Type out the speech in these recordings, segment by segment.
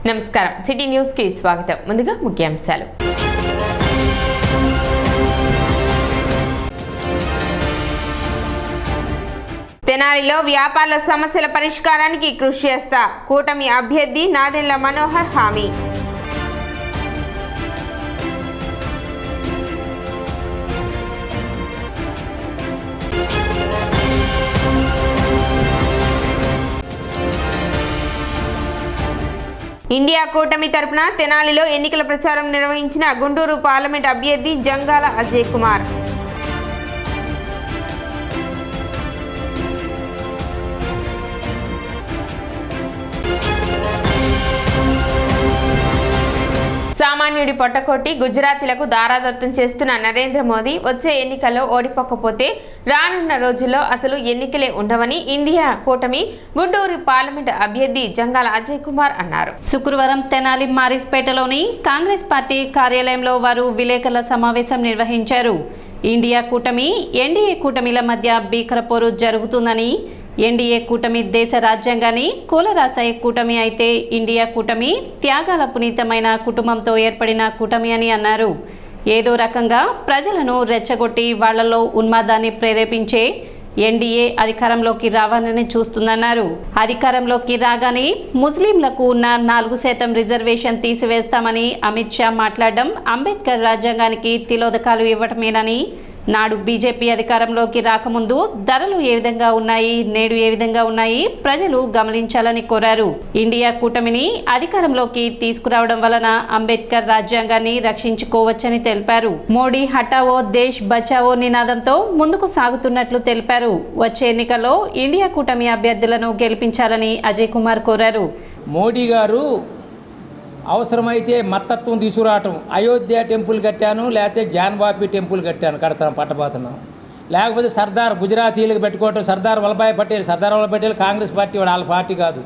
నమస్కారం city news కి స్వాగతం. ముందుగా ముఖ్యాంశాలు. తెనాలిలో వ్యాపారుల సమస్యల పరిష్కారానికి కృషి చేస్తా కూటమి అభ్యర్థి నాదెండ్ల మనోహర్ హామీ. ఇండియా కూటమి తరపున తెనాలిలో ఎన్నికల ప్రచారం నిర్వహించిన గుంటూరు పార్లమెంట్ అభ్యర్థి జంగాల అజయ్ కుమార్. సామాన్యుడి పొట్టకొట్టి గుజరాతీలకు దారాదత్తం చేస్తున్న నరేంద్ర మోదీ వచ్చే ఎన్నికల్లో ఓడిపోకపోతే రానున్న రోజుల్లో అసలు ఎన్నికలే ఉండవని ఇండియా కూటమి గుంటూరు పార్లమెంట్ అభ్యర్థి జంగాల అజయ్ కుమార్ అన్నారు. శుక్రవారం తెనాలి మారిస్పేటలోని కాంగ్రెస్ పార్టీ కార్యాలయంలో వారు విలేకరుల సమావేశం నిర్వహించారు. ఇండియా కూటమి ఎన్డీఏ కూటమిల మధ్య భీకరపోరు జరుగుతుందని, ఎన్డీఏ కూటమి దేశ రాజ్యాంగాన్ని కూలరాసే కూటమి అయితే ఇండియా కూటమి త్యాగాల పునీతమైన కుటుంబంతో ఏర్పడిన కూటమి అని అన్నారు. ఏదో రకంగా ప్రజలను రెచ్చగొట్టి వాళ్లలో ఉన్మాదాన్ని ప్రేరేపించే ఎన్డీఏ అధికారంలోకి రావాలని చూస్తుందన్నారు. అధికారంలోకి రాగానే ముస్లింలకు ఉన్న 4% రిజర్వేషన్ తీసివేస్తామని అమిత్ షా మాట్లాడడం అంబేద్కర్ రాజ్యాంగానికి తిలోదకాలు ఇవ్వటమేనని, నాడు బీజేపీ అధికారంలోకి రాకముందు ధరలు ఏ విధంగా ఉన్నాయి, నేడు ఏ విధంగా ఉన్నాయి ప్రజలు గమనించాలని కోరారు. ఇండియా కూటమిని అధికారంలోకి తీసుకురావడం వలన అంబేద్కర్ రాజ్యాంగాన్ని రక్షించుకోవచ్చని తెలిపారు. మోడీ హటావో దేశ్ బచావో నినాదంతో ముందుకు సాగుతున్నట్లు తెలిపారు. వచ్చే ఎన్నికల్లో ఇండియా కూటమి అభ్యర్థులను గెలిపించాలని అజయ్ కుమార్ కోరారు. మోడీ గారు అవసరమైతే మత్తత్వం తీసుకురావటం, అయోధ్య టెంపుల్ కట్టాను, లేకపోతే జాన్వాపి టెంపుల్ కడతాను పట్టబోతున్నాం, లేకపోతే సర్దార్ గుజరాతీలకు పెట్టుకోవటం, సర్దార్ వల్లభాయ్ పటేల్ కాంగ్రెస్ పార్టీ వాళ్ళ పార్టీ కాదు,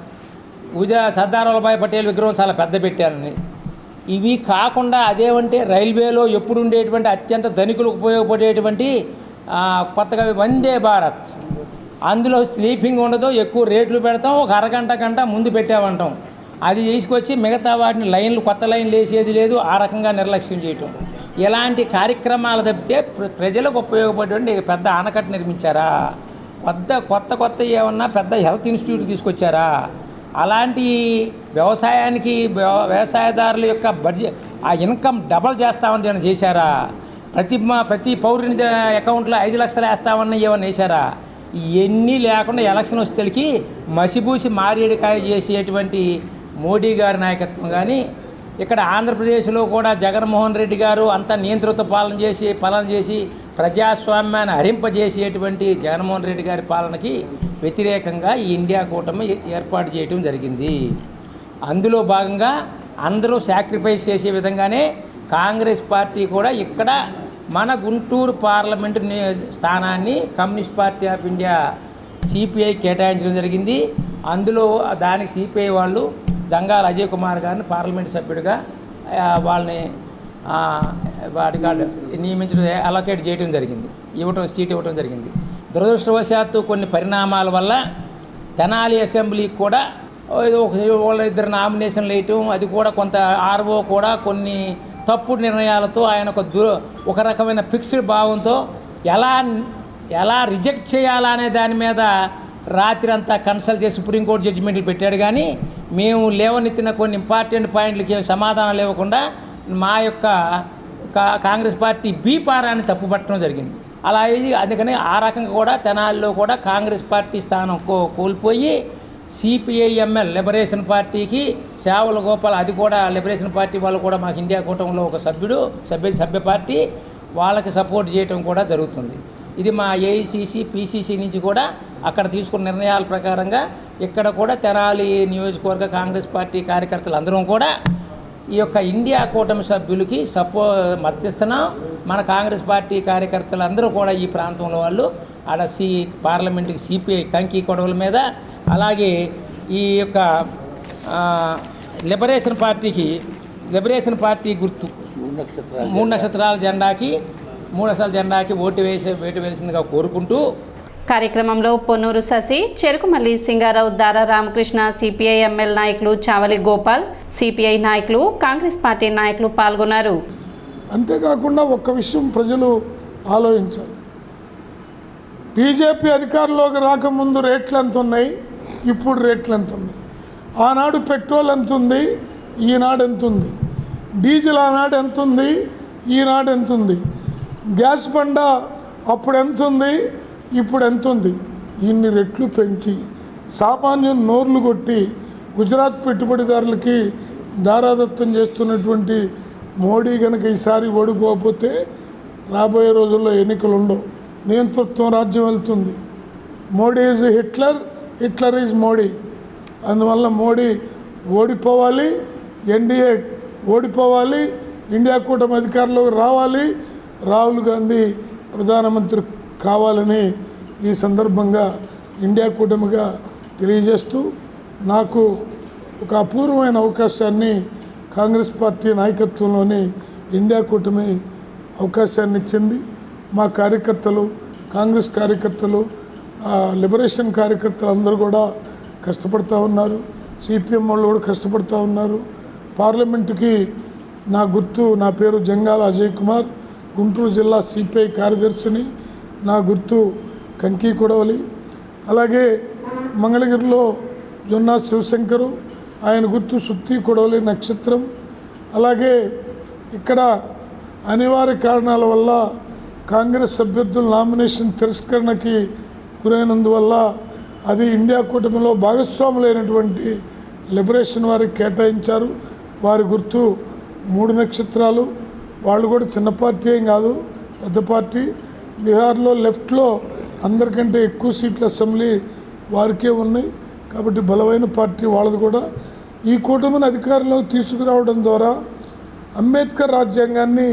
సర్దార్ వల్లభాయ్ పటేల్ విగ్రహం చాలా పెద్ద పెట్టానని. ఇవి కాకుండా అదేమంటే రైల్వేలో ఎప్పుడు ఉండేటువంటి అత్యంత ధనికులకు ఉపయోగపడేటువంటి కొత్తగా వందే భారత్, అందులో స్లీపింగ్ ఉండదు, ఎక్కువ రేట్లు పెడతాం, ఒక గంట ముందు పెట్టామంటాం, అది తీసుకొచ్చి మిగతా వాటిని కొత్త లైన్లు వేసేది లేదు, ఆ రకంగా నిర్లక్ష్యం చేయటం. ఇలాంటి కార్యక్రమాలు తప్పితే ప్రజలకు ఉపయోగపడేటువంటి పెద్ద ఆనకట్ట నిర్మించారా, కొత్త ఏమన్నా పెద్ద హెల్త్ ఇన్స్టిట్యూట్ తీసుకొచ్చారా, అలాంటి వ్యవసాయదారుల యొక్క బడ్జెట్ ఆ ఇన్కమ్ డబల్ చేస్తామని ఏమైనా చేశారా, ప్రతి పౌరుని అకౌంట్లో 5 లక్షలు వేస్తామని ఏమైనా వేశారా? ఇవన్నీ లేకుండా ఎలక్షన్ వస్తేకి మసిబూసి మారేడికాయ చేసేటువంటి మోడీ గారి నాయకత్వం కానీ, ఇక్కడ ఆంధ్రప్రదేశ్లో కూడా జగన్మోహన్ రెడ్డి గారు అంతా నియంత్రిత పాలన చేసి ప్రజాస్వామ్యాన్ని హరింపజేసేటువంటి జగన్మోహన్ రెడ్డి గారి పాలనకి వ్యతిరేకంగా ఈ ఇండియా కూటమి ఏర్పాటు చేయడం జరిగింది. అందులో భాగంగా అందరూ సాక్రిఫైస్ చేసే విధంగానే కాంగ్రెస్ పార్టీ కూడా ఇక్కడ మన గుంటూరు పార్లమెంటు స్థానాన్ని communist party of India CPI కేటాయించడం జరిగింది. అందులో దానికి సిపిఐ వాళ్ళు జంగాల అజయ్ కుమార్ గారిని పార్లమెంటు సభ్యుడిగా వాళ్ళని నియమించడం, అలొకేట్ చేయడం జరిగింది, సీట్ ఇవ్వడం జరిగింది. దురదృష్టవశాత్తు కొన్ని పరిణామాల వల్ల తెనాలి అసెంబ్లీకి కూడా ఇద్దరు నామినేషన్లు వేయటం, అది కూడా కొంత ఆర్ఓ కూడా కొన్ని తప్పుడు నిర్ణయాలతో ఆయన ఒక రకమైన ఫిక్స్డ్ భావంతో ఎలా రిజెక్ట్ చేయాలా అనే దాని మీద రాత్రి అంతా కన్సల్ట్ చేసి సుప్రీంకోర్టు జడ్జిమెంట్లు పెట్టాడు. కానీ మేము లేవనెత్తిన కొన్ని ఇంపార్టెంట్ పాయింట్లకి సమాధానాలు ఇవ్వకుండా మా యొక్క కాంగ్రెస్ పార్టీ బీపారాన్ని తప్పుపట్టడం జరిగింది. అలా అందుకని ఆ రకంగా కూడా తెనాలిలో కూడా కాంగ్రెస్ పార్టీ స్థానం కోల్పోయి సిపిఐఎంఎల్ లిబరేషన్ పార్టీకి సేవల గోపాల్, అది కూడా లిబరేషన్ పార్టీ వాళ్ళు కూడా మాకు ఇండియా కూటమిలో ఒక సభ్య పార్టీ, వాళ్ళకి సపోర్ట్ చేయటం కూడా జరుగుతుంది. ఇది మా ఏఐసిసి పిసిసి నుంచి కూడా అక్కడ తీసుకున్న నిర్ణయాల ప్రకారంగా ఇక్కడ కూడా తెనాలి నియోజకవర్గ కాంగ్రెస్ పార్టీ కార్యకర్తలు అందరం కూడా ఈ యొక్క ఇండియా కూటమి సభ్యులకి మద్దతిస్తున్నాం. మన కాంగ్రెస్ పార్టీ కార్యకర్తలు అందరూ కూడా ఈ ప్రాంతంలో వాళ్ళు ఆడ పార్లమెంటుకి సిపిఐ కంకి కొడవల మీద, అలాగే ఈ యొక్క లిబరేషన్ పార్టీ గుర్తు 3 నక్షత్రాల జెండాకి ఓటు వేసిందిగా కోరుకుంటూ కార్యక్రమంలో పొన్నూరు శశి, చెరుకుమల్లి సింగారావు, దారా రామకృష్ణ, సిపిఐ ఎంఎల్ నాయకులు చావలి గోపాల్, సిపిఐ నాయకులు, కాంగ్రెస్ పార్టీ నాయకులు పాల్గొన్నారు. అంతేకాకుండా ఒక్క విషయం ప్రజలు ఆలోచించాలి. బీజేపీ అధికారంలోకి రాకముందు రేట్లు ఎంత ఉన్నాయి, ఇప్పుడు రేట్లు ఎంత ఉన్నాయి? ఆనాడు పెట్రోల్ ఎంత ఉంది, ఈనాడు ఎంత ఉంది? డీజిల్ ఆనాడు ఎంత ఉంది, ఈనాడు ఎంత ఉంది? గ్యాస్ బండ అప్పుడు ఎంత ఉంది, ఇప్పుడు ఎంత ఉంది? ఇన్ని రెట్లు పెంచి సామాన్యం నోర్లు కొట్టి గుజరాత్ పెట్టుబడిదారులకి దారాదత్తం చేస్తున్నటువంటి మోడీ కనుక ఈసారి ఓడిపోకపోతే రాబోయే రోజుల్లో ఎన్నికలు ఉండవు. నియంతృత్వం రాజ్యం వెళ్తుంది. Modi is Hitler, Hitler is Modi. అందువల్ల మోడీ ఓడిపోవాలి, ఎన్డీఏ ఓడిపోవాలి, ఇండియా కూటమి అధికారంలోకి రావాలి, రాహుల్ గాంధీ ప్రధానమంత్రి కావాలని ఈ సందర్భంగా ఇండియా కూటమిగా తెలియజేస్తూ నాకు ఒక అపూర్వమైన అవకాశాన్ని కాంగ్రెస్ పార్టీ నాయకత్వంలోని ఇండియా కూటమి అవకాశాన్ని ఇచ్చింది. మా కార్యకర్తలు, కాంగ్రెస్ కార్యకర్తలు, లిబరేషన్ కార్యకర్తలు అందరూ కూడా కష్టపడుతూ ఉన్నారు. సిపిఎం వాళ్ళు కూడా కష్టపడుతూ ఉన్నారు. పార్లమెంటుకి నా పేరు జంగాల అజయ్ కుమార్, గుంటూరు జిల్లా సిపిఐ కార్యదర్శిని. నా గుర్తు కంకి కొడవలి. అలాగే మంగళగిరిలో జొన్నా శివశంకరు, ఆయన గుర్తు సుత్తి కొడవలి నక్షత్రం. అలాగే ఇక్కడ అనివార్య కారణాల వల్ల కాంగ్రెస్ అభ్యర్థుల నామినేషన్ తిరస్కరణకి గురైనందువల్ల అది ఇండియా కూటమిలో భాగస్వాములైనటువంటి లిబరేషన్ వారికి కేటాయించారు. వారి గుర్తు 3 నక్షత్రాలు. వాళ్ళు కూడా చిన్న పార్టీ ఏం కాదు, పెద్ద పార్టీ. బీహార్లో లెఫ్ట్లో అందరికంటే ఎక్కువ సీట్ల అసెంబ్లీ వారికే ఉన్నాయి కాబట్టి బలమైన పార్టీ వాళ్ళది కూడా. ఈ కూటమిని అధికారంలోకి తీసుకురావడం ద్వారా అంబేద్కర్ రాజ్యాంగాన్ని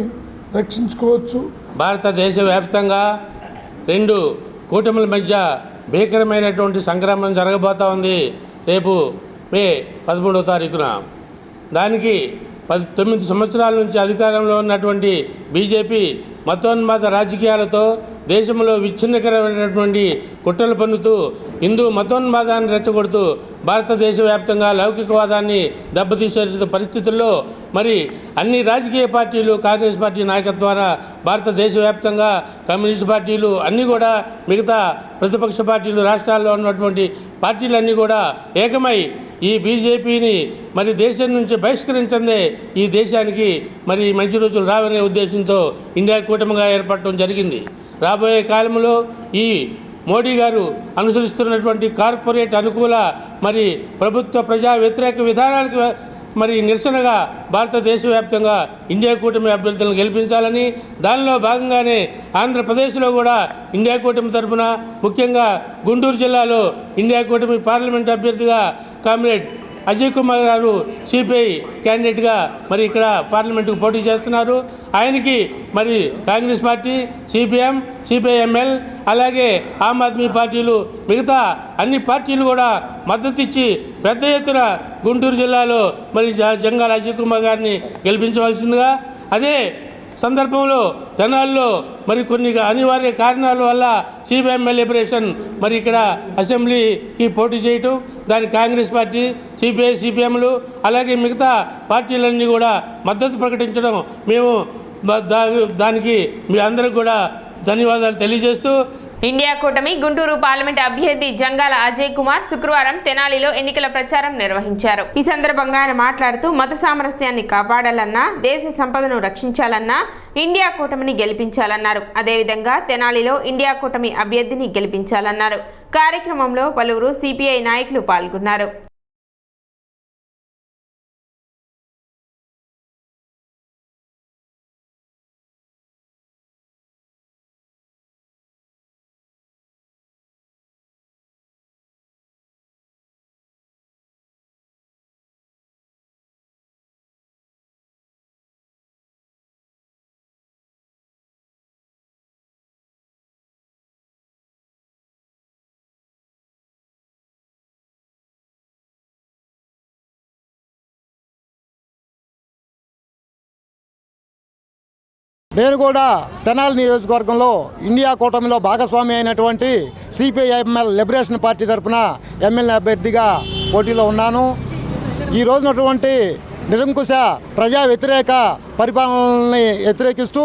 రక్షించుకోవచ్చు. భారతదేశ వ్యాప్తంగా 2 కూటముల మధ్య భీకరమైనటువంటి సంగ్రామం జరగబోతూ ఉంది రేపు మే 13వ తారీఖున. దానికి 9 సంవత్సరాల నుంచి అధికారంలో ఉన్నటువంటి బీజేపీ మతోన్మాద రాజకీయాలతో దేశంలో విచ్ఛిన్నకరమైనటువంటి కుట్రలు పన్నుతూ హిందూ మతోన్మాదాన్ని రెచ్చగొడుతూ భారతదేశ వ్యాప్తంగా లౌకికవాదాన్ని దెబ్బతీసే పరిస్థితుల్లో మరి అన్ని రాజకీయ పార్టీలు, కాంగ్రెస్ పార్టీ నాయకత్వాన భారతదేశ వ్యాప్తంగా కమ్యూనిస్ట్ పార్టీలు అన్నీ కూడా, మిగతా ప్రతిపక్ష పార్టీలు, రాష్ట్రాల్లో ఉన్నటువంటి పార్టీలన్నీ కూడా ఏకమై ఈ బీజేపీని మరి దేశం నుంచి బహిష్కరించందే ఈ దేశానికి మరి మంచి రోజులు రావనే ఉద్దేశంతో ఇండియా కూటమిగా ఏర్పడటం జరిగింది. రాబోయే కాలంలో ఈ మోడీ గారు అనుసరిస్తున్నటువంటి కార్పొరేట్ అనుకూల మరి ప్రభుత్వ ప్రజా వ్యతిరేక విధానాలకు మరి నిరసనగా భారతదేశ వ్యాప్తంగా ఇండియా కూటమి అభ్యర్థులను గెలిపించాలని, దానిలో భాగంగానే ఆంధ్రప్రదేశ్లో కూడా ఇండియా కూటమి తరఫున ముఖ్యంగా గుంటూరు జిల్లాలో ఇండియా కూటమి పార్లమెంట్ అభ్యర్థిగా కామ్రేడ్ అజయ్ కుమార్ గారు సిపిఐ క్యాండిడేట్గా మరి ఇక్కడ పార్లమెంటుకు పోటీ చేస్తున్నారు. ఆయనకి మరి కాంగ్రెస్ పార్టీ, సిపిఎం, సిపిఐఎంఎల్ అలాగే ఆమ్ ఆద్మీ పార్టీలు, మిగతా అన్ని పార్టీలు కూడా మద్దతు ఇచ్చి పెద్ద ఎత్తున గుంటూరు జిల్లాలో మరి జంగాల అజయ్ కుమార్ గారిని గెలిపించవలసిందిగా, అదే సందర్భంలో తెనాల్లో మరి కొన్ని అనివార్య కారణాల వల్ల సిపిఎంఎల్ లిబరేషన్ మరి ఇక్కడ అసెంబ్లీకి పోటీ చేయటం, దానికి కాంగ్రెస్ పార్టీ, సిపిఐ, సిపిఎంలు అలాగే మిగతా పార్టీలన్నీ కూడా మద్దతు ప్రకటించడం మేము దానికి మీ అందరికి కూడా ధన్యవాదాలు తెలియజేస్తూ, ఇండియా కూటమి గుంటూరు పార్లమెంట్ అభ్యర్థి జంగాల అజయ్ కుమార్ శుక్రవారం తెనాలిలో ఎన్నికల ప్రచారం నిర్వహించారు. ఈ సందర్భంగా ఆయన మాట్లాడుతూ మత సామరస్యాన్ని కాపాడాలన్నా, దేశ సంపదను రక్షించాలన్నా ఇండియా కూటమిని గెలిపించాలన్నారు. అదేవిధంగా తెనాలిలో ఇండియా కూటమి అభ్యర్థిని గెలిపించాలన్నారు. కార్యక్రమంలో పలువురు సిపిఐ నాయకులు పాల్గొన్నారు. నేను కూడా తెనాలి నియోజకవర్గంలో ఇండియా కూటమిలో భాగస్వామి అయినటువంటి సిపిఐఎంఎల్ లిబరేషన్ పార్టీ తరఫున ఎమ్మెల్యే అభ్యర్థిగా పోటీలో ఉన్నాను. ఈ రోజునటువంటి నిరంకుశ ప్రజా వ్యతిరేక పరిపాలనని వ్యతిరేకిస్తూ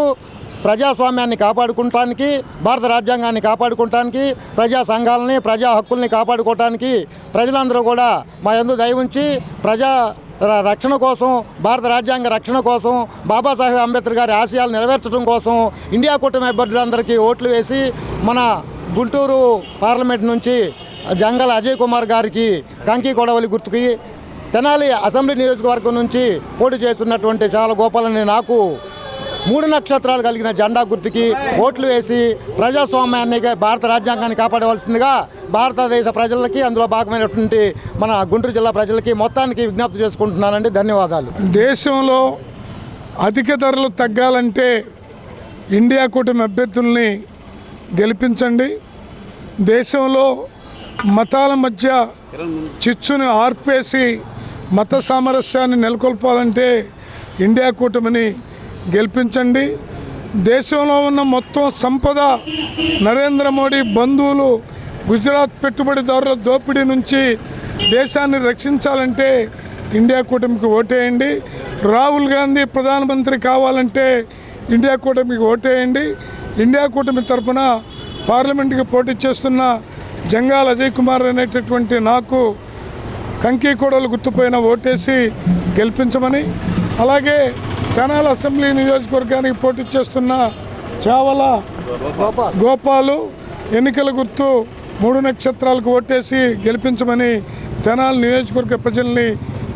ప్రజాస్వామ్యాన్ని కాపాడుకోవటానికి, భారత రాజ్యాంగాన్ని కాపాడుకోవటానికి, ప్రజా సంఘాలని, ప్రజా హక్కుల్ని కాపాడుకోవటానికి ప్రజలందరూ కూడా మా యందు దయ ఉంచి ప్రజా రక్షణ కోసం, భారత రాజ్యాంగ రక్షణ కోసం, బాబాసాహెబ్ అంబేద్కర్ గారి ఆశయాలు నెరవేర్చడం కోసం ఇండియా కూటమి అభ్యర్థులందరికీ ఓట్లు వేసి మన గుంటూరు పార్లమెంట్ నుంచి జంగల అజయ్ కుమార్ గారికి కంకి కొడవలి గుర్తుకి, తెనాలి అసెంబ్లీ నియోజకవర్గం నుంచి పోటీ చేస్తున్నటువంటి చాలా గోపాలని నాకు 3 నక్షత్రాలు కలిగిన జెండా గుర్తుకి ఓట్లు వేసి ప్రజాస్వామ్యాన్ని, భారత రాజ్యాంగాన్ని కాపాడవలసిందిగా భారతదేశ ప్రజలకి, అందులో భాగమైనటువంటి మన గుంటూరు జిల్లా ప్రజలకి మొత్తానికి విజ్ఞప్తి చేసుకుంటున్నానండి. ధన్యవాదాలు. దేశంలో అధిక ధరలు తగ్గాలంటే ఇండియా కూటమి అభ్యర్థుల్ని గెలిపించండి. దేశంలో మతాల మధ్య చిచ్చుని ఆర్పేసి మత సామరస్యాన్ని నెలకొల్పాలంటే ఇండియా కూటమిని గెలిపించండి. దేశంలో ఉన్న మొత్తం సంపద నరేంద్ర మోడీ బంధువులు గుజరాత్ పెట్టుబడిదారుల దోపిడీ నుంచి దేశాన్ని రక్షించాలంటే ఇండియా కూటమికి ఓటేయండి. రాహుల్ గాంధీ ప్రధానమంత్రి కావాలంటే ఇండియా కూటమికి ఓటేయండి. ఇండియా కూటమి తరఫున పార్లమెంటుకి పోటీ చేస్తున్న జంగాల అజయ్ కుమార్ అనేటటువంటి నాకు కంకి కోడలు గుర్తుపైన ఓటేసి గెలిపించమని, అలాగే తెనాలి అసెంబ్లీ నియోజకవర్గానికి పోటీ చేస్తున్న చావల గోపాలు ఎన్నికల గుర్తు 3 నక్షత్రాలకు ఓటేసి గెలిపించమని తెనాలి నియోజకవర్గ ప్రజల్ని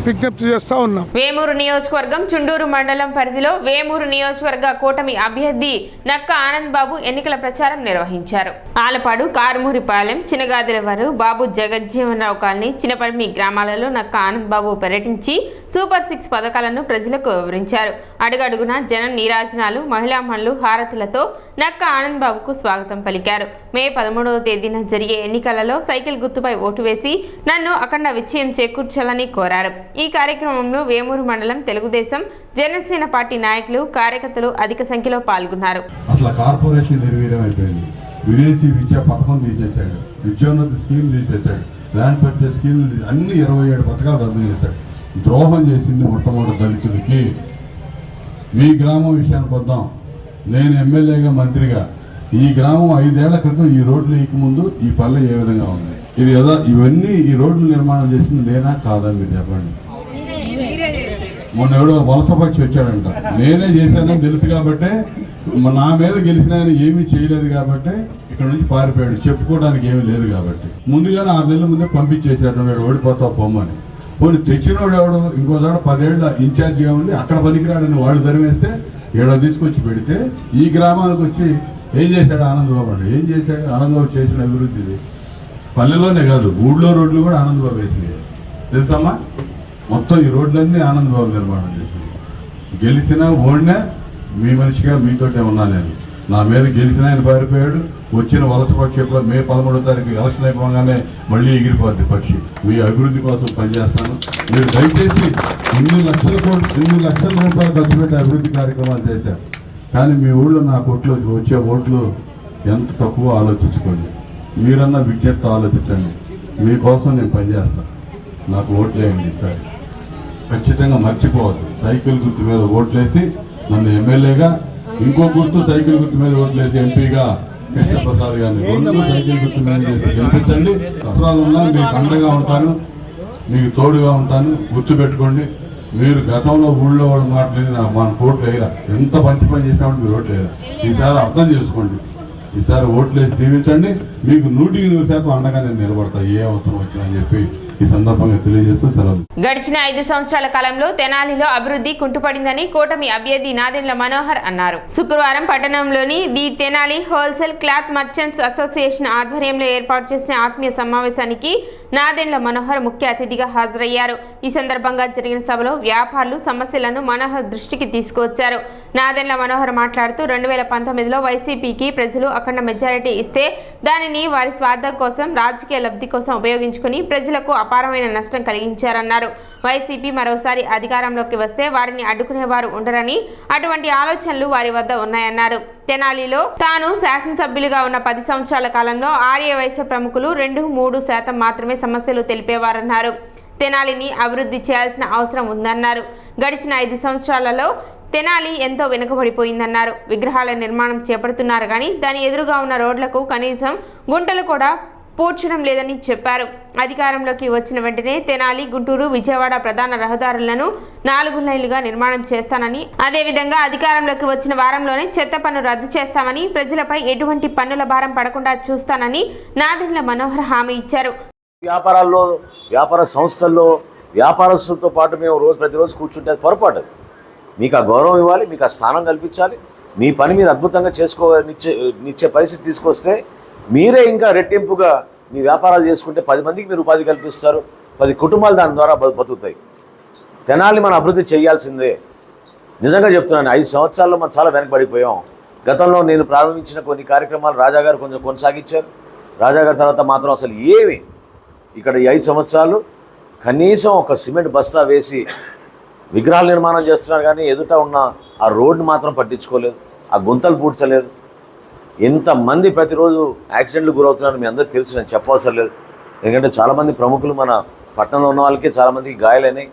విజ్ఞప్తి చేస్తా ఉన్నాం. వేమూరు నియోజకవర్గం చుండూరు మండలం పరిధిలో వేమూరు నియోజకవర్గ కూటమి అభ్యర్థి నక్క ఆనంద్ బాబు ఎన్నికల ప్రచారం నిర్వహించారు. ఆలపాడు, కారుమూరిపాలెం, చినగాదిలవారు, బాబు జగజ్జీవనరావు కాలనీ, చినపర్మి గ్రామాలలో నక్క ఆనంద్ బాబు పర్యటించి సూపర్ 6 పథకాలను ప్రజలకు వివరించారు. అడుగడుగున జనం నీరాజనాలు, మహిళామణులు హారతులతో నక్క ఆనంద్ బాబుకు స్వాగతం పలికారు. మే 13వ తేదీన జరిగే ఎన్నికలలో సైకిల్ గుర్తుపై ఓటు వేసి నన్ను అఖండ విజయం చేకూర్చాలని కోరారు. ఈ కార్యక్రమంలో వేమూరు మండలం తెలుగుదేశం, జనసేన పార్టీ నాయకులు, కార్యకర్తలు అధిక సంఖ్యలో పాల్గొన్నారు. అసలు కార్పొరేషన్ నిర్వీర్యం అయిపోయింది. విదేశీ విద్యా పథకం తీసేశాడు, విద్యోన్నతి స్కీమ్ తీసేశాడు, ల్యాండ్ పర్చేస్ స్కీమ్ అన్ని 27 పథకాలు రద్దు చేశాడు. ద్రోహం చేసింది మొట్టమొదటి దళితులకి. మీ గ్రామం విషయానికి వద్దాం. నేను ఎమ్మెల్యేగా, మంత్రిగా ఈ గ్రామం 5 ఏళ్ల క్రితం ఈ రోడ్లు వేయకముందు ఈ పల్లె ఏ విధంగా ఉంది? ఇది కదా, ఇవన్నీ ఈ రోడ్లు నిర్మాణం చేసింది నేనా కాదా మీరు చెప్పండి. మొన్న ఎవడో వలసపక్షి వచ్చాడంట, నేనే చేశానని తెలుసు కాబట్టే, నా మీద గెలిచిన ఆయన ఏమీ చేయలేదు కాబట్టి ఇక్కడ నుంచి పారిపోయాడు, చెప్పుకోవడానికి ఏమీ లేదు కాబట్టి. ముందుగానే 6 నెలల ముందే పంపించేశాడు, వీడు ఓడిపోతావు పొమ్మని. పోనీ తెచ్చినోడు ఎవడు ఇంకో చోట 10 ఏళ్ళ ఇన్ఛార్జిగా ఉండి అక్కడ పనికిరాడని వాడు ధరివేస్తే ఏడో తీసుకొచ్చి పెడితే ఈ గ్రామానికి వచ్చి ఏం చేశాడు ఆనందబాబు అండి? ఏం చేశాడు ఆనందబాబు? చేసిన అభివృద్ధి పల్లెలోనే కాదు, ఊళ్ళో రోడ్లు కూడా ఆనందబాబు వేసినాయి తెలుసమ్మా. మొత్తం ఈ రోడ్లన్నీ ఆనందబాబు నిర్మాణం చేసినాయి. గెలిచినా ఓడినా మీ మనిషిగా మీతోటే ఉన్నా నేను. నా మీద గెలిచిన ఆయన పారిపోయాడు. వచ్చిన వలస పక్షి మే 13వ తారీఖు ఎలక్షన్ అయిపోగానే మళ్ళీ ఎగిరిపోద్ది పక్షి. మీ అభివృద్ధి కోసం పనిచేస్తాను. మీరు దయచేసి 8 లక్షల రూపాయలు ఖర్చు పెట్టి అభివృద్ధి కార్యక్రమాలు చేశారు. కానీ మీ ఊళ్ళో నా కొట్లో వచ్చే ఓట్లు ఎంత తక్కువ ఆలోచించుకోండి. మీరన్నా విజ్ఞప్తి ఆలోచించండి. మీకోసం నేను పనిచేస్తాను. నాకు ఓట్లు వేయండి సార్. ఖచ్చితంగా మర్చిపోవద్దు. సైకిల్ గుర్తు మీద ఓట్లేసి నన్ను ఎమ్మెల్యేగా, ఇంకో గుర్తు సైకిల్ గుర్తు మీద ఓట్లేసి ఎంపీగా కృష్ణప్రసాద్ గారిని 2 సైకిల్ గుర్తు మీద గెలిపించండి. అవసరాలు ఉన్నా మీకు అండగా ఉంటాను, మీకు తోడుగా ఉంటాను. గుర్తుపెట్టుకోండి. మీరు గతంలో ఊళ్ళో వాళ్ళు మాట్లాడి మన ఓట్లు వేయరా, ఎంత మంచి పని చేసామంటే మీరు ఓట్లు వేయరా. ఈసారి అర్థం చేసుకోండి. ఈసారి ఓట్లేసి దీవించండి. మీకు 100% అండగా నేను నిలబడతా ఏ అవసరం వచ్చినా అని చెప్పి ఈ సందర్భంగా తెలియజేస్తూ సెలవు. గడిచిన 5 సంవత్సరాల కాలంలో తెనాలిలో అభివృద్ధి కుంటుపడిందని కూటమి అభ్యర్థి నాదెండ్ల మనోహర్ అన్నారు. శుక్రవారం పట్టణంలోని the Tenali wholesale cloth merchants association ఆధ్వర్యంలో ఏర్పాటు చేసిన ఆత్మీయ సమావేశానికి నాదెండ్ల మనోహర్ ముఖ్య అతిథిగా హాజరయ్యారు. ఈ సందర్భంగా జరిగిన సభలో వ్యాపారులు సమస్యలను మనోహర్ దృష్టికి తీసుకువచ్చారు. నాదెండ్ల మనోహర్ మాట్లాడుతూ 2019లో వైసీపీకి ప్రజలు అఖండ మెజారిటీ ఇస్తే దానిని వారి స్వార్థం కోసం, రాజకీయ లబ్ధి కోసం ఉపయోగించుకుని ప్రజలకు అపారమైన నష్టం కలిగించారన్నారు. వైసీపీ మరోసారి అధికారంలోకి వస్తే వారిని అడ్డుకునేవారు ఉండరని, అటువంటి ఆలోచనలు వారి వద్ద ఉన్నాయన్నారు. తెనాలిలో తాను శాసనసభ్యులుగా ఉన్న 10 సంవత్సరాల కాలంలో ఆర్య వైశ్య ప్రముఖులు 2-3% మాత్రమే సమస్యలు తెలిపేవారన్నారు. తెనాలిని అభివృద్ధి చేయాల్సిన అవసరం ఉందన్నారు. గడిచిన 5 సంవత్సరాలలో తెనాలి ఎంతో వెనుకబడిపోయిందన్నారు. విగ్రహాల నిర్మాణం చేపడుతున్నారు కానీ దాని ఎదురుగా ఉన్న రోడ్లకు కనీసం గుంటలు కూడా పూడ్చడం లేదని చెప్పారు. అధికారంలోకి వచ్చిన వెంటనే తెనాలి, గుంటూరు, విజయవాడ ప్రధాన రహదారులను 4 లైన్లుగా నిర్మాణం చేస్తానని, అదేవిధంగా అధికారంలోకి వచ్చిన వారంలోనే చెత్త పన్ను రద్దు చేస్తామని, ప్రజలపై ఎటువంటి పన్నుల భారం పడకుండా చూస్తానని నాదెండ్ల మనోహర్ హామీ ఇచ్చారు. వ్యాపారాల్లో, వ్యాపార సంస్థల్లో వ్యాపారస్తులతో పాటు మేము ప్రతిరోజు కూర్చుంటే పొరపాటు. మీకు ఆ గౌరవం ఇవ్వాలి, మీకు ఆ స్థానం కల్పించాలి. మీ పని మీరు అద్భుతంగా నిచ్చే పరిస్థితి తీసుకొస్తే మీరే ఇంకా రెట్టింపుగా మీ వ్యాపారాలు చేసుకుంటే 10 మందికి మీరు ఉపాధి కల్పిస్తారు, 10 కుటుంబాలు దాని ద్వారా బతుకుతాయి. తెనాలి మనం అభివృద్ధి చేయాల్సిందే. నిజంగా చెప్తున్నాను, 5 సంవత్సరాల్లో మనం చాలా వెనకబడిపోయాం. గతంలో నేను ప్రారంభించిన కొన్ని కార్యక్రమాలు రాజాగారు కొంచెం కొనసాగించారు. రాజాగారి తర్వాత మాత్రం అసలు ఏమి ఇక్కడ ఈ 5 సంవత్సరాలు కనీసం ఒక సిమెంట్ బస్తా వేసి విగ్రహాల నిర్మాణం చేస్తున్నారు కానీ ఎదుట ఉన్న ఆ రోడ్డు మాత్రం పట్టించుకోలేదు, ఆ గుంతలు పూడ్చలేదు. ఎంతమంది ప్రతిరోజు యాక్సిడెంట్లు గురవుతున్నారు మీ అందరికీ తెలుసు, నేను చెప్పవసరం లేదు. ఎందుకంటే చాలామంది ప్రముఖులు మన పట్టణంలో ఉన్న వాళ్ళకి చాలామందికి గాయాలైనాయి,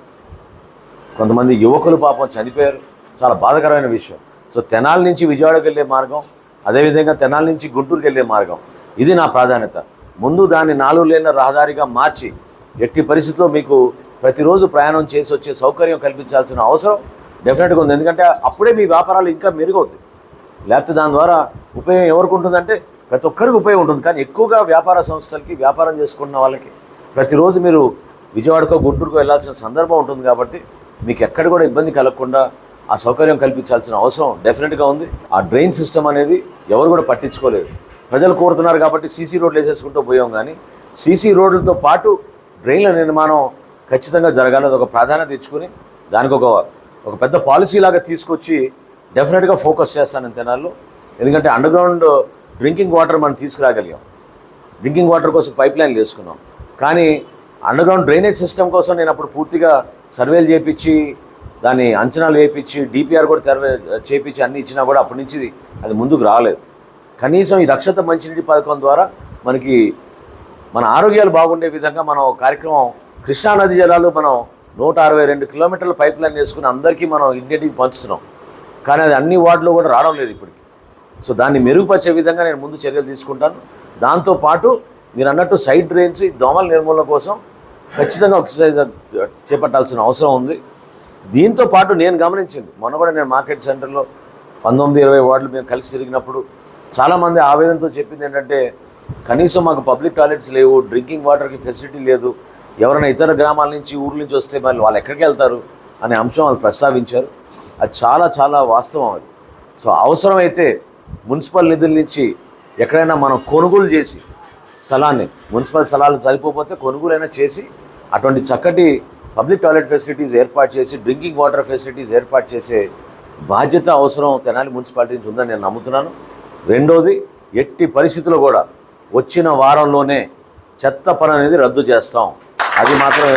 కొంతమంది యువకులు పాపం చనిపోయారు. చాలా బాధాకరమైన విషయం. సో తెనాలి నుంచి విజయవాడకి వెళ్ళే మార్గం, అదేవిధంగా తెనాలి నుంచి గుంటూరుకి వెళ్ళే మార్గం, ఇది నా ప్రాధాన్యత. ముందు దాన్ని 4 లేన్ల రహదారిగా మార్చి ఎట్టి పరిస్థితుల్లో మీకు ప్రతిరోజు ప్రయాణం చేసి వచ్చే సౌకర్యం కల్పించాల్సిన అవసరం డెఫినెట్గా ఉంది. ఎందుకంటే అప్పుడే మీ వ్యాపారాలు ఇంకా మెరుగవుతాయి. లేకపోతే దాని ద్వారా ఉపయోగం ఎవరికి ఉంటుందంటే ప్రతి ఒక్కరికి ఉపయోగం ఉంటుంది. కానీ ఎక్కువగా వ్యాపార సంస్థలకి, వ్యాపారం చేసుకున్న వాళ్ళకి ప్రతిరోజు మీరు విజయవాడకో గుంటూరుకో వెళ్ళాల్సిన సందర్భం ఉంటుంది. కాబట్టి మీకు ఎక్కడ కూడా ఇబ్బంది కలగకుండా ఆ సౌకర్యం కల్పించాల్సిన అవసరం డెఫినెట్గా ఉంది. ఆ డ్రైన్ సిస్టమ్ అనేది ఎవరు కూడా పట్టించుకోలేదు. ప్రజలు కోరుతున్నారు కాబట్టి సీసీ రోడ్లు వేసేసుకుంటూ పోయాం. కానీ సీసీ రోడ్లతో పాటు డ్రైన్ల నిర్మాణం ఖచ్చితంగా జరగాలి. అది ఒక ప్రాధాన్యత ఇచ్చుకుని దానికి ఒక పెద్ద పాలసీ లాగా తీసుకొచ్చి డెఫినెట్గా ఫోకస్ చేస్తాను తెనాల్లో. ఎందుకంటే అండర్గ్రౌండ్ డ్రింకింగ్ వాటర్ మనం తీసుకురాగలిగాం, డ్రింకింగ్ వాటర్ కోసం పైప్ లైన్లు వేసుకున్నాం. కానీ అండర్గ్రౌండ్ డ్రైనేజ్ సిస్టమ్ కోసం నేను అప్పుడు పూర్తిగా సర్వేలు చేయించి దాన్ని అంచనాలు వేయించి డిపిఆర్ కూడా చేయించి అన్నీ ఇచ్చినా కూడా అప్పటి నుంచి అది ముందుకు రాలేదు. కనీసం ఈ రక్షిత మంచినీటి పథకం ద్వారా మన ఆరోగ్యాలు బాగుండే విధంగా మనం కార్యక్రమం, కృష్ణానది జలాలు మనం 162 కిలోమీటర్ల పైప్ లైన్ వేసుకుని అందరికీ మనం ఇంటింటికి పంచుతున్నాం. కానీ అది అన్ని వార్డులో కూడా రావడం లేదు ఇప్పటికి. సో దాన్ని మెరుగుపరిచే విధంగా నేను ముందు చర్యలు తీసుకుంటాను. దాంతోపాటు మీరు అన్నట్టు సైడ్ డ్రైన్స్, దోమల నిర్మూలన కోసం ఖచ్చితంగా ఎక్సర్సైజ్ చేపట్టాల్సిన అవసరం ఉంది. దీంతో పాటు నేను గమనించింది, మొన్న కూడా నేను మార్కెట్ సెంటర్లో 19-20 వార్డులు మేము కలిసి తిరిగినప్పుడు చాలామంది ఆవేదనతో చెప్పింది ఏంటంటే కనీసం మాకు పబ్లిక్ టాయిలెట్స్ లేవు, డ్రింకింగ్ వాటర్కి ఫెసిలిటీ లేదు, ఎవరైనా ఇతర గ్రామాల నుంచి ఊర్ల నుంచి వస్తే మళ్ళీ వాళ్ళు ఎక్కడికి వెళ్తారు అనే అంశం వాళ్ళు ప్రస్తావించారు. అది చాలా చాలా వాస్తవం అది. సో అవసరమైతే మున్సిపల్ నిధుల నుంచి ఎక్కడైనా మనం కొనుగోలు చేసి స్థలాన్ని, మున్సిపల్ స్థలాలు సరిపోతే కొనుగోలైనా చేసి అటువంటి చక్కటి పబ్లిక్ టాయిలెట్ ఫెసిలిటీస్ ఏర్పాటు చేసి, డ్రింకింగ్ వాటర్ ఫెసిలిటీస్ ఏర్పాటు చేసే బాధ్యత అవసరం తెనాలి మున్సిపాలిటీ నుంచి ఉందని నేను నమ్ముతున్నాను. రెండోది, ఎట్టి పరిస్థితుల్లో కూడా వచ్చిన వారంలోనే చెత్త పన్ను అనేది రద్దు చేస్తాం. అది మాత్రం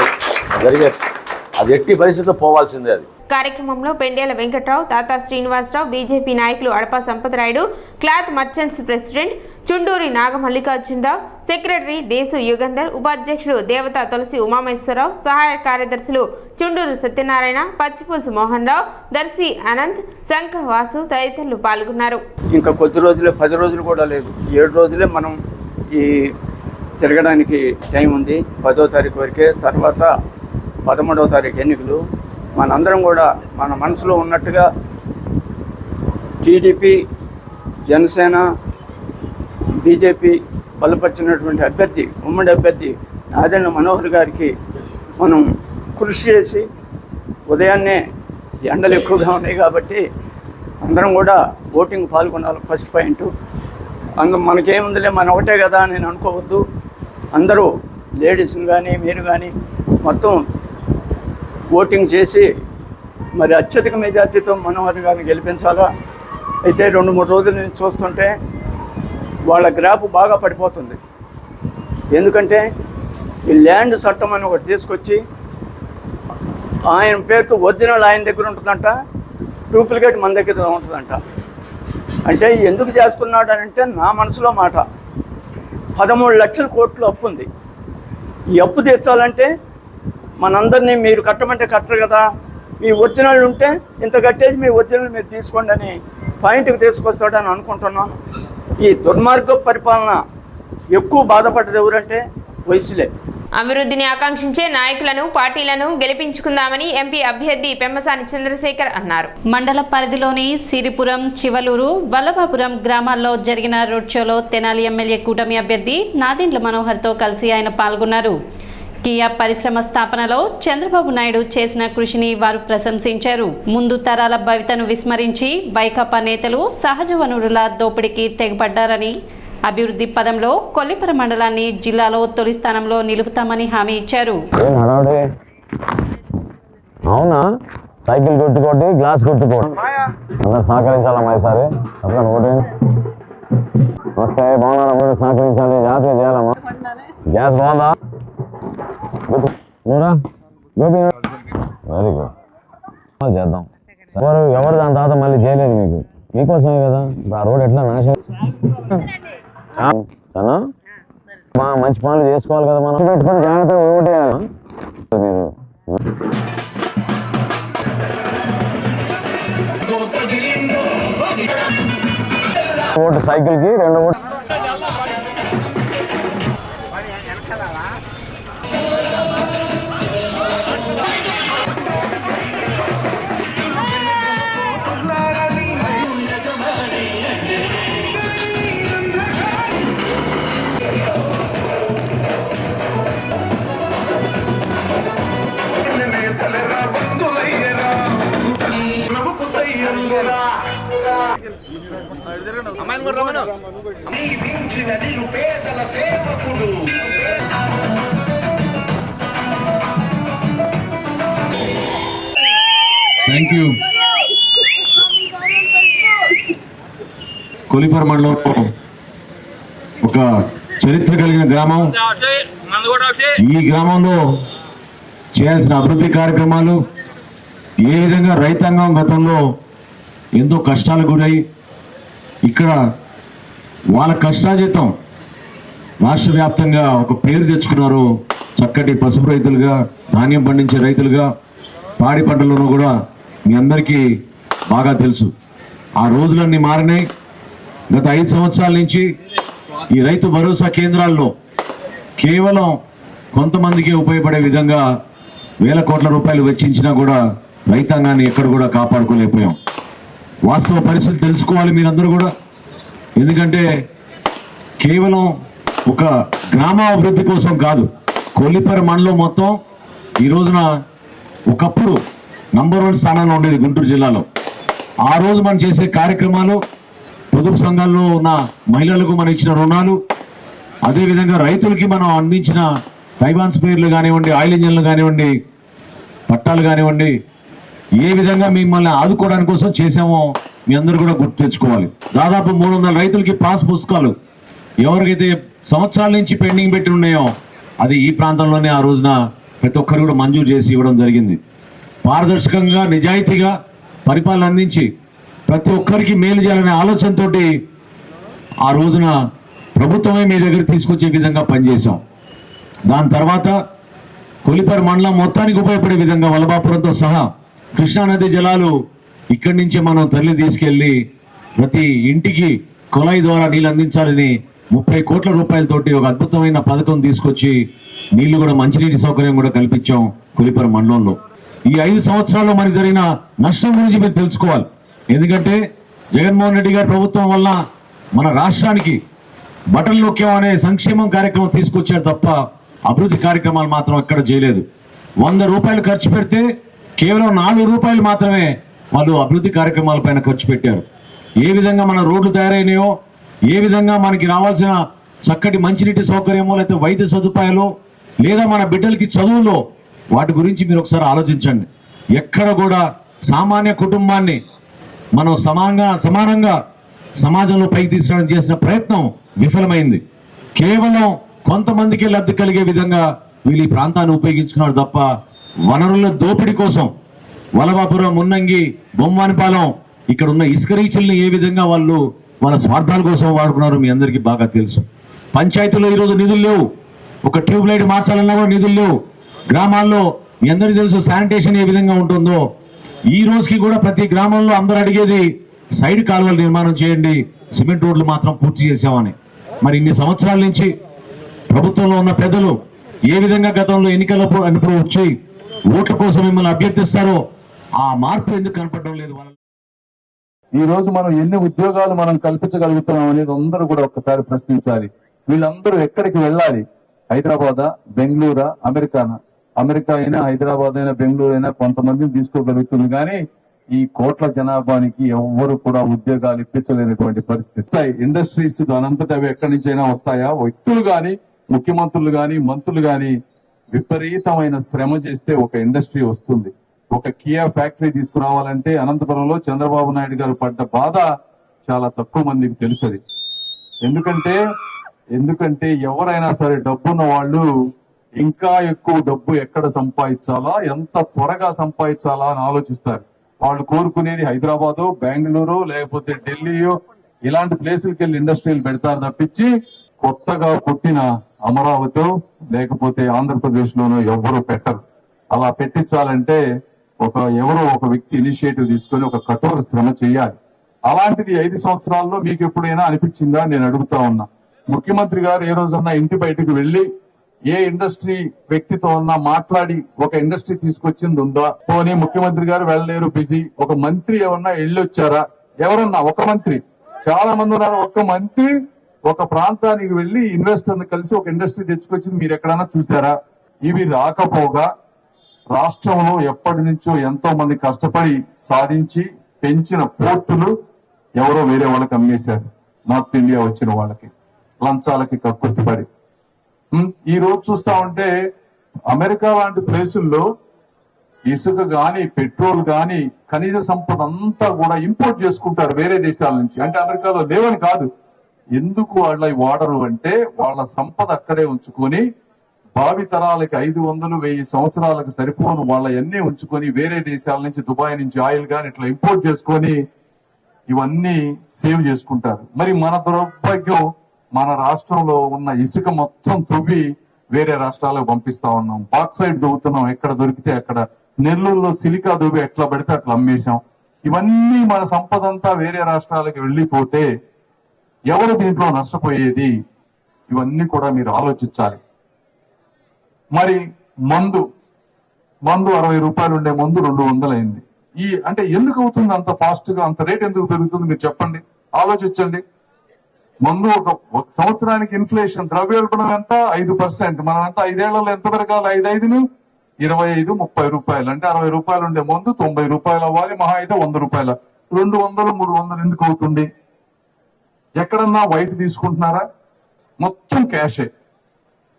అది ఎట్టి పరిస్థితుల్లో పోవాల్సిందే. అది కార్యక్రమంలో పెండేల వెంకట్రావు, తాతా శ్రీనివాసరావు, బీజేపీ నాయకులు Adapa Sampatarayudu, cloth merchants president Chunduri Nagamallikarjunarao, secretary Desu Yugandhar, ఉపాధ్యక్షులు దేవత తులసి ఉమామేశ్వరరావు, సహాయ కార్యదర్శులు చుండూరు సత్యనారాయణ, పచ్చిపులుసు మోహన్ రావు, దర్శి అనంత్, శంఖ వాసు తదితరులు పాల్గొన్నారు. ఇంకా కొద్ది రోజులే, 10 రోజులు కూడా లేదు, 7 రోజులే మనం ఈ తిరగడానికి టైం ఉంది. 10వ తారీఖు వరకే. తర్వాత 11వ తారీఖు ఎన్నికలు. మనందరం కూడా మన మనసులో ఉన్నట్టుగా టీడీపీ, జనసేన, బీజేపీ బలపరిచినటువంటి అభ్యర్థి, ఉమ్మడి అభ్యర్థి నాదెండ్ల మనోహర్ గారికి మనం కృషి చేసి, ఉదయాన్నే ఎండలు ఎక్కువగా ఉన్నాయి కాబట్టి అందరం కూడా ఓటింగ్ పాల్గొనాలి. First point. మనకేముందిలే, మన ఒకటే కదా అని నేను అనుకోవద్దు. అందరూ లేడీస్ని కానీ మీరు కానీ మొత్తం ఓటింగ్ చేసి మరి అత్యధిక మెజార్టీతో మనోహర్ గారిని గెలిపించాలా. అయితే 2-3 రోజుల నుంచి చూస్తుంటే వాళ్ళ గ్రాఫ్ బాగా పడిపోతుంది. ఎందుకంటే ఈ ల్యాండ్ చట్టం అని ఒకటి తీసుకొచ్చి ఆయన పేరుతో ఒరిజినల్ ఆయన దగ్గర ఉంటుందంట, డూప్లికేట్ మన దగ్గర ఉంటుందంట. అంటే ఎందుకు చేస్తున్నాడు అని అంటే నా మనసులో మాట, 13 లక్షల కోట్లు అప్పు ఉంది. ఈ అప్పు తీర్చాలంటే మనందరినీ మీరు కట్టమంటే కట్టరు కదా, మీ ఒరిజినల్ ఉంటే ఇంత కట్టేసి మీ ఒరిజినల్ మీరు తీసుకోండి అని పాయింట్కి తీసుకొస్తాడని అనుకుంటున్నాను. ఈ దుర్మార్గ పరిపాలన ఎక్కువ బాధపడ్డది ఎవరంటే వయసులే. అభివృద్ధిని ఆకాంక్షించే నాయకులను పార్టీలను గెలిపించుకుందామని ఎంపీ అభ్యర్థి పెమ్మసాని చంద్రశేఖర్ అన్నారు. మండల పరిధిలోని సిరిపురం, చివలూరు, వల్లభాపురం గ్రామాల్లో జరిగిన రోడ్ షోలో తెనాలి ఎమ్మెల్యే కూటమి అభ్యర్థి నాదెండ్ల మనోహర్తో కలిసి ఆయన పాల్గొన్నారు. కియా పరిశ్రమ స్థాపనలో చంద్రబాబు నాయుడు చేసిన కృషిని వారు ప్రశంసించారు. ముందు తరాల భవితను విస్మరించి వైకాపా నేతలు సహజ వనరుల దోపిడీకి తెగబడ్డారని, అభివృద్ధి పదంలో కొల్లిపర మండలాన్ని జిల్లాలో తొలి స్థానంలో నిలుపుతామని హామీ ఇచ్చారు. అవునా, సైకిల్ గుర్తుకోటి, గ్లాస్ గుర్తుకోటి అందరు సహకరించాలమ్మా. ఈసారి అట్లా ఓటే వస్తే బాగున్నారా, సహకరించాలి, జాతీయ చేయాలమ్మా. గ్యాస్ బాగుందా? వెరీ గుడ్, చేద్దాం. ఎవరు దాని తర్వాత మళ్ళీ చేయలేదు, మీకోసమే కదా. ఆ రోడ్ ఎట్లా నాశనం, మంచి పనులు చేసుకోవాలి కదా మనం. పెట్టుకుని జాగ్రత్తగా ఓటేయాలి మీరు. ఓటు సైకిల్కి 2 ఓటు. Thank you. కొల్లిపర మండలంలో ఒక చరిత్ర కలిగిన గ్రామం. ఈ గ్రామంలో చేయాల్సిన అభివృద్ధి కార్యక్రమాలు, ఏ విధంగా రైతాంగం గతంలో ఎంతో కష్టాలకు గురై ఇక్కడ వాళ్ళ కష్టాజీతం రాష్ట్ర వ్యాప్తంగా ఒక పేరు తెచ్చుకున్నారు. చక్కటి పసుపు రైతులుగా, ధాన్యం పండించే రైతులుగా, పాడి పంటలను కూడా మీ అందరికీ బాగా తెలుసు. ఆ రోజులన్నీ మారినాయి. గత 5 సంవత్సరాల నుంచి ఈ రైతు భరోసా కేంద్రాల్లో కేవలం కొంతమందికి ఉపయోగపడే విధంగా వేల కోట్ల రూపాయలు వెచ్చించినా కూడా రైతాంగాన్ని ఎక్కడ కూడా కాపాడుకోలేకపోయాం. వాస్తవ పరిస్థితి తెలుసుకోవాలి మీరందరూ కూడా. ఎందుకంటే కేవలం ఒక గ్రామాభివృద్ధి కోసం కాదు, కొల్లిపర మండలం మొత్తం ఈ రోజున ఒకప్పుడు నంబర్ 1 స్థానంలో ఉండేది గుంటూరు జిల్లాలో. ఆ రోజు మనం చేసే కార్యక్రమాలు, పొదుపు సంఘాల్లో ఉన్న మహిళలకు మనం ఇచ్చిన రుణాలు, అదేవిధంగా రైతులకి మనం అందించిన ఫైబాన్ స్ప్రేయర్లు కానివ్వండి, ఆయిల్ ఇంజన్లు కానివ్వండి, పట్టాలు కానివ్వండి, ఏ విధంగా మిమ్మల్ని ఆదుకోవడానికి కోసం చేసామో మీ అందరూ కూడా గుర్తు తెచ్చుకోవాలి. దాదాపు 300 రైతులకి పాస్ పుస్తకాలు ఎవరికైతే సంవత్సరాల నుంచి పెండింగ్ పెట్టి ఉన్నాయో అది ఈ ప్రాంతంలోనే ఆ రోజున ప్రతి ఒక్కరు కూడా మంజూరు చేసి ఇవ్వడం జరిగింది. పారదర్శకంగా, నిజాయితీగా పరిపాలన అందించి ప్రతి ఒక్కరికి మేలు చేయాలనే ఆలోచనతో ఆ రోజున ప్రభుత్వమే మీ దగ్గర తీసుకొచ్చే విధంగా పనిచేసాం. దాని తర్వాత కొల్లిపర మండలం మొత్తానికి ఉపయోగపడే విధంగా వల్లభాపురంతో సహా కృష్ణానది జలాలు ఇక్కడి నుంచే మనం తరలి తీసుకెళ్ళి ప్రతి ఇంటికి కొలాయి ద్వారా నీళ్ళు అందించాలని 30 కోట్ల రూపాయలతోటి ఒక అద్భుతమైన పథకం తీసుకొచ్చి నీళ్లు కూడా, మంచినీటి సౌకర్యం కూడా కల్పించాం కొల్లిపర మండలంలో. ఈ 5 సంవత్సరాల్లో మనకి జరిగిన నష్టం గురించి మీరు తెలుసుకోవాలి. ఎందుకంటే జగన్మోహన్ రెడ్డి గారి ప్రభుత్వం వల్ల మన రాష్ట్రానికి బటన్ నొక్కాం అనే సంక్షేమం కార్యక్రమం తీసుకొచ్చారు తప్ప అభివృద్ధి కార్యక్రమాలు మాత్రం ఎక్కడ చేయలేదు. 100 రూపాయలు ఖర్చు పెడితే కేవలం 4 రూపాయలు మాత్రమే వాళ్ళు అభివృద్ధి కార్యక్రమాలపైన ఖర్చు పెట్టారు. ఏ విధంగా మన రోడ్లు తయారైనాయో, ఏ విధంగా మనకి రావాల్సిన చక్కటి మంచినీటి సౌకర్యమో, లేకపోతే వైద్య సదుపాయాలు, లేదా మన బిడ్డలకి చదువులో, వాటి గురించి మీరు ఒకసారి ఆలోచించండి. ఎక్కడ కూడా సామాన్య కుటుంబాన్ని మనం సమానంగా సమాజంలో పైకి తీసుకురావడం చేసిన ప్రయత్నం విఫలమైంది. కేవలం కొంతమందికి లబ్ధి కలిగే విధంగా వీళ్ళు ఈ ప్రాంతాన్ని ఉపయోగించుకున్నారు తప్ప వనరుల దోపిడీ కోసం వల్లభాపురం, మున్నంగి, బొమ్మానిపాలెం ఇక్కడ ఉన్న ఇసుక రీచుల్ని ఏ విధంగా వాళ్ళు వాళ్ళ స్వార్థాల కోసం వాడుకున్నారో మీ అందరికీ బాగా తెలుసు. పంచాయతీలో ఈరోజు నిధులు లేవు. ఒక ట్యూబ్ లైట్ మార్చాలన్నా కూడా నిధులు లేవు. గ్రామాల్లో మీ అందరికీ తెలుసు శానిటేషన్ ఏ విధంగా ఉంటుందో. ఈ రోజుకి కూడా ప్రతి గ్రామంలో అందరూ అడిగేది సైడ్ కాలువలు నిర్మాణం చేయండి, సిమెంట్ రోడ్లు మాత్రం పూర్తి చేసామని. మరి ఇన్ని సంవత్సరాల నుంచి ప్రభుత్వంలో ఉన్న పెద్దలు ఏ విధంగా గతంలో ఎన్నికలప్పుడు వచ్చి ఓట్ల కోసం మిమ్మల్ని అభ్యర్థిస్తారో ఆ మార్పు ఎందుకు కనపడడం లేదు? ఈ రోజు మనం ఎన్ని ఉద్యోగాలు మనం కల్పించగలుగుతున్నాం అనేది అందరూ కూడా ఒక్కసారి ప్రశ్నించాలి. వీళ్ళందరూ ఎక్కడికి వెళ్ళాలి? హైదరాబాదా, బెంగళూరా, అమెరికానా? అమెరికా అయినా, హైదరాబాద్ అయినా, బెంగళూరు అయినా కొంతమందిని తీసుకోగలుగుతుంది. కానీ ఈ కోట్ల జనాభానికి ఎవ్వరు కూడా ఉద్యోగాలు ఇప్పించలేనటువంటి పరిస్థితి. ఇండస్ట్రీస్ అనంతటి అవి ఎక్కడి నుంచి అయినా వస్తాయా? వ్యక్తులు గాని, ముఖ్యమంత్రులు గాని, మంత్రులు గాని విపరీతమైన శ్రమ చేస్తే ఒక ఇండస్ట్రీ వస్తుంది. ఒక కియా ఫ్యాక్టరీ తీసుకురావాలంటే అనంతపురంలో చంద్రబాబు నాయుడు గారు పడ్డ బాధ చాలా తక్కువ మందికి తెలుసది. ఎందుకంటే ఎవరైనా సరే డబ్బున్న వాళ్ళు ఇంకా ఎక్కువ డబ్బు ఎక్కడ సంపాదించాలా, ఎంత త్వరగా సంపాదించాలా అని ఆలోచిస్తారు. వాళ్ళు కోరుకునేది హైదరాబాదు, బెంగళూరు, లేకపోతే ఢిల్లీయో ఇలాంటి ప్లేసులకి వెళ్ళి ఇండస్ట్రీలు పెడతారు తప్పించి కొత్తగా పుట్టిన అమరావతి లేకపోతే ఆంధ్రప్రదేశ్ లోనో ఎవ్వరూ పెట్టరు. అలా పెట్టించాలంటే ఎవరో ఒక వ్యక్తి ఇనిషియేటివ్ తీసుకొని ఒక కఠోర శ్రమ చేయాలి. అలాంటిది 5 సంవత్సరాల్లో మీకు ఎప్పుడైనా అనిపించిందా నేను అడుగుతా ఉన్నా. ముఖ్యమంత్రి గారు ఏ రోజన్నా ఇంటి బయటకు వెళ్లి ఏ ఇండస్ట్రీ వ్యక్తితో ఉన్నా మాట్లాడి ఒక ఇండస్ట్రీ తీసుకొచ్చింది ఉందా? పోనీ ముఖ్యమంత్రి గారు వెళ్ళలేరు, బిజీ. ఒక మంత్రి ఏమన్నా వెళ్ళొచ్చారా? ఎవరన్నా ఒక మంత్రి? చాలా మంది ఉన్నారు. ఒక మంత్రి ఒక ప్రాంతానికి వెళ్లి ఇన్వెస్టర్ ని కలిసి ఒక ఇండస్ట్రీ తెచ్చుకొచ్చింది మీరు ఎక్కడన్నా చూసారా? ఇవి రాకపోగా రాష్ట్రంలో ఎప్పటి నుంచో ఎంతో మంది కష్టపడి సాధించి పెంచిన పోర్టులు ఎవరో వేరే వాళ్ళకి అమ్మేశారు. నార్త్ ఇండియా వచ్చిన వాళ్ళకి లంచాలకి కక్కుర్తిపడి. ఈ రోజు చూస్తా ఉంటే అమెరికా లాంటి ప్లేసుల్లో ఇసుక గాని, పెట్రోల్ గాని, ఖనిజ సంపద అంతా కూడా ఇంపోర్ట్ చేసుకుంటారు వేరే దేశాల నుంచి. అంటే అమెరికాలో లేవని కాదు. ఎందుకు వాళ్ళ వాడరు అంటే వాళ్ళ సంపద అక్కడే ఉంచుకొని భావి తరాలకి 500-1000 సంవత్సరాలకు సరిపోను వాళ్ళ అన్నీ ఉంచుకొని వేరే దేశాల నుంచి, దుబాయ్ నుంచి ఆయిల్ గాని ఇట్లా ఇంపోర్ట్ చేసుకొని ఇవన్నీ సేవ్ చేసుకుంటారు. మరి మన దౌర్భాగ్యం, మన రాష్ట్రంలో ఉన్న ఇసుక మొత్తం తవ్వి వేరే రాష్ట్రాలకు పంపిస్తా ఉన్నాం. బాక్సైడ్ దొవుతున్నాం ఎక్కడ దొరికితే అక్కడ. నెల్లూరులో సిలికా దొవ్వి ఎట్లా పడితే అట్లా అమ్మేశాం. ఇవన్నీ మన సంపద అంతా వేరే రాష్ట్రాలకు వెళ్లిపోతే ఎవరు దీంట్లో నష్టపోయేది? ఇవన్నీ కూడా మీరు ఆలోచించాలి. మరి మందు 60 రూపాయలు ఉండే మందు 200 అయింది. అంటే ఎందుకు అవుతుంది అంత ఫాస్ట్ గా? అంత రేట్ ఎందుకు పెరుగుతుంది మీరు చెప్పండి, ఆలోచించండి. మందు ఒక సంవత్సరానికి ఇన్ఫ్లేషన్, ద్రవ్యోల్బణం ఎంత? 5%. మనం ఎంత 5 ఏళ్లలో ఎంత పెరగాలి? 5 25-30 రూపాయలు. అంటే 60 రూపాయలు ఉండే మందు 90 రూపాయలు అవ్వాలి, మహా అయితే 100 రూపాయలు. 200-300 ఎందుకు అవుతుంది? ఎక్కడన్నా వైట్ తీసుకుంటున్నారా? మొత్తం క్యాషే.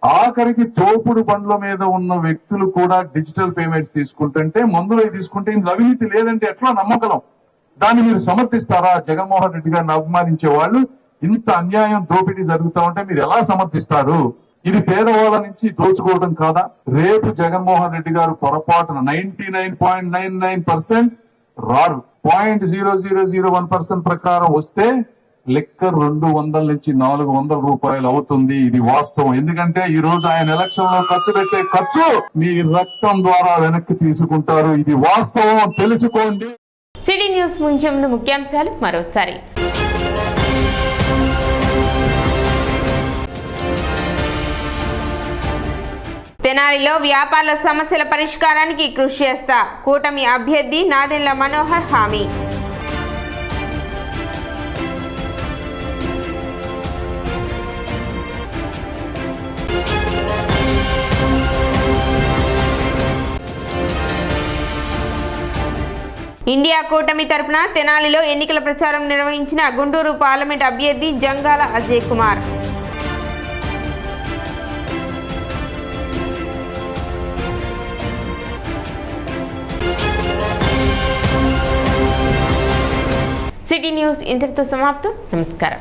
ఆఖరికి తోపుడు బండ్ల మీద ఉన్న వ్యక్తులు కూడా డిజిటల్ పేమెంట్స్ తీసుకుంటుంటే, మందులో తీసుకుంటే ఇందులో అవినీతి లేదంటే ఎట్లా నమ్మగలం? దాన్ని మీరు సమర్థిస్తారా? జగన్మోహన్ రెడ్డి గారిని అభిమానించే వాళ్ళు ఇంత అన్యాయం, దోపిడీ జరుగుతా ఉంటే మీరు ఎలా సమర్థిస్తారు? ఇది పేదవాళ్ళ నుంచి దోచుకోవడం కాదా? రేపు జగన్మోహన్ రెడ్డి గారు పొరపాటున 99.99% రారు, 0.0001% ప్రకారం వస్తే లిక్కర్ 200 నుంచి 400 రూపాయలు అవుతుంది. ఇది వాస్తవం. ఎందుకంటే ఈ రోజు ఆయన ఎలక్షన్ లో ఖర్చు పెట్టే ఖర్చు మీ రక్తం ద్వారా వెనక్కి తీసుకుంటారు. ఇది వాస్తవం, తెలుసుకోండి. సిటీ న్యూస్ ముగించే ముందు ముఖ్యాంశాలు మరోసారి. తెనాలిలో వ్యాపారుల సమస్యల పరిష్కారానికి కృషి చేస్తా, కూటమి అభ్యర్థి నాదెండ్ల మనోహర్ హామీ. ఇండియా కూటమి తరపున తెనాలిలో ఎన్నికల ప్రచారం నిర్వహించిన గుంటూరు పార్లమెంట్ అభ్యర్థి జంగాల అజయ్ కుమార్. సిటీ న్యూస్ ఇంతటితో సమాప్తం. నమస్కారం.